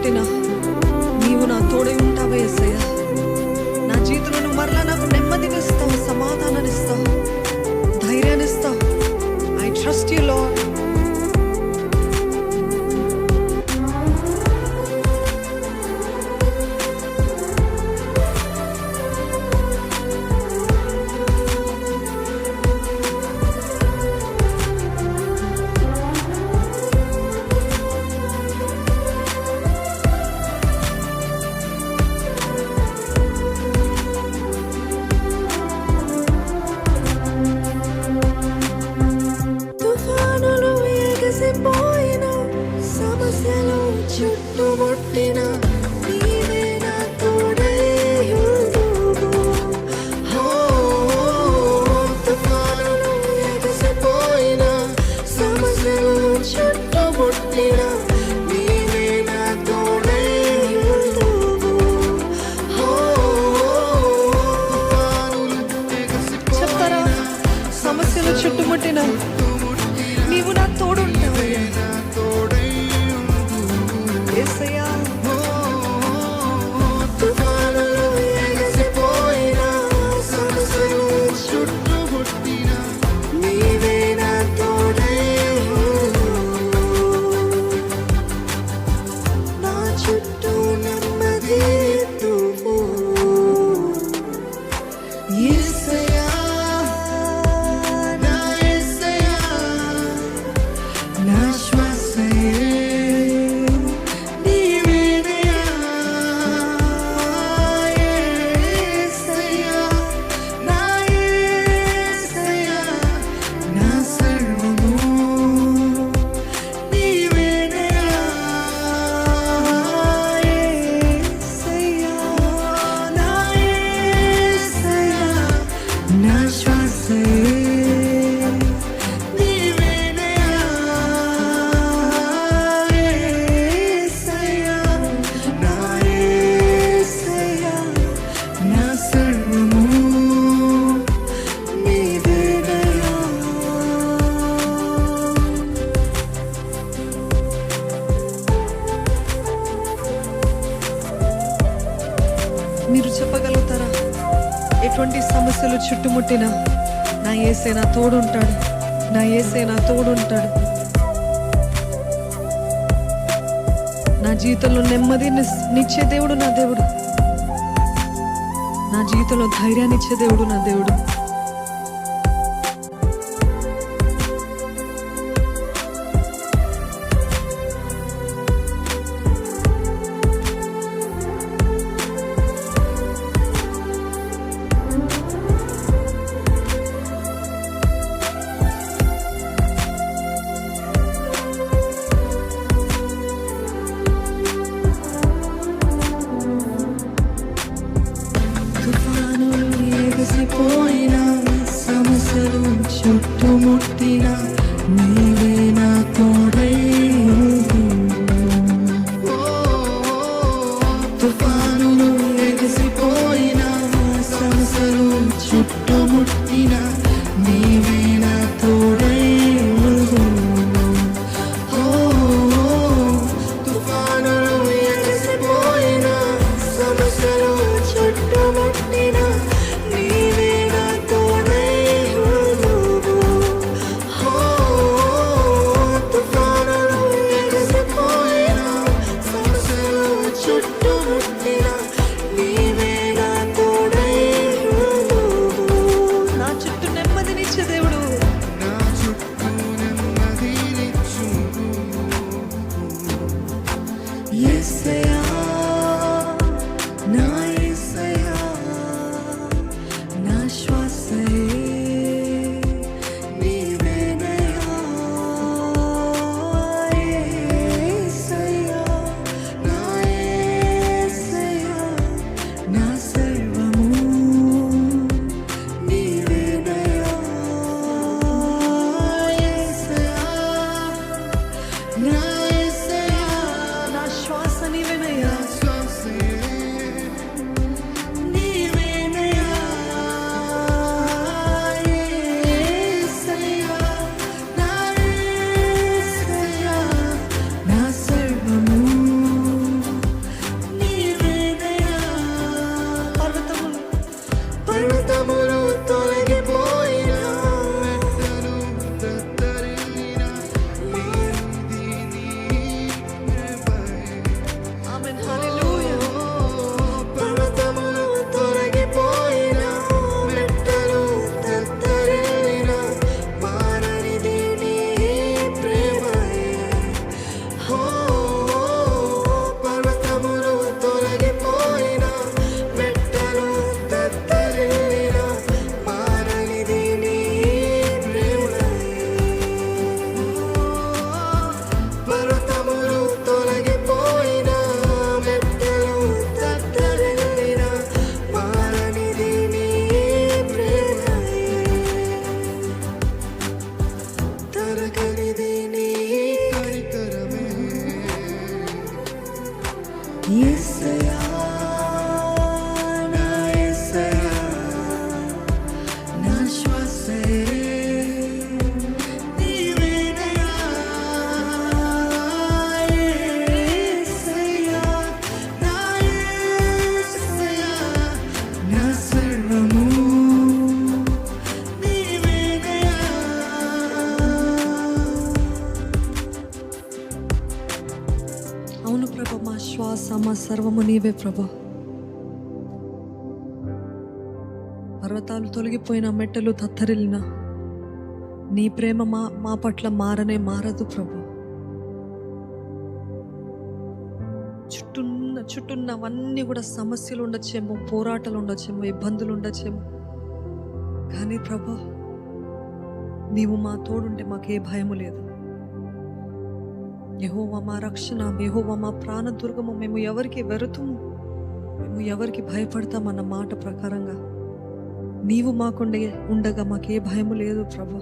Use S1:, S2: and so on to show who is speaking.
S1: చుట్టుముట్టినా నీవు నా తోడై ఉంటావు యేసయ్యా. నా జీవితంలో నువ్వు మరలా నాకు నెమ్మదినిస్తావు, సమాధానాన్నిస్తావు, ధైర్యాన్నిస్తావు. I trust you Lord. సమస్యలు చుట్టుముట్టిన నీవే నా తోడై ఉందువు. తుఫానులు ఎగసిపోయిన సమస్యలు చుట్టుముట్టిన నీవే నా తోడై ఉందువు. చెప్తారా? సమస్యలు చుట్టుముట్టిన నీవు నా తోడుంటావు యేసయ్యా. తుఫానులు ఎగసిపోయిన సమస్యలు చుట్టుముట్టిన నీవే నా తోడై నా చుట్టూ నెమ్మది ఇవ్వుము యేసయ్యా. నా శ్వాసయే మీరు చెప్పగలుగుతారా? ఎటువంటి సమస్యలు చుట్టుముట్టినా నా యేసే నా తోడుంటాడు, నా యేసే నా తోడుంటాడు. నా జీవితంలో నెమ్మదిని నిచ్చే దేవుడు నా దేవుడు, నా జీవితంలో ధైర్యాన్ని ఇచ్చే దేవుడు నా దేవుడు. తుఫానులు ఎగసిపోయిన యేసయ్యా, నా యేసయ్యా, నా శ్వాసే నీవేనయ్యా. యేసయ్యా, నా యేసయ్యా, నా సర్వము నీవేనయ్యా. అవును ప్రభ, మా శ్వాస మా సర్వము నీవే ప్రభ. పర్వతాలు తొలగిపోయిన, మెట్టలు తత్తరిల్లిన, నీ ప్రేమ మా పట్ల మారదు ప్రభు. చుట్టూన్నవన్నీ కూడా సమస్యలు ఉండొచ్చేమో, పోరాటాలు ఉండొచ్చేమో, ఇబ్బందులు ఉండొచ్చేమో, కానీ ప్రభు నీవు మా తోడుంటే మాకే భయము లేదు. యెహోవా మా రక్షణ, యెహోవా మా ప్రాణదుర్గము. మేము ఎవరికి వెరుతుము, మేము ఎవరికి భయపడతామన్న మాట ప్రకారంగా నీవు మాకుండే ఉండగా మాకే భయము లేదు ప్రభు.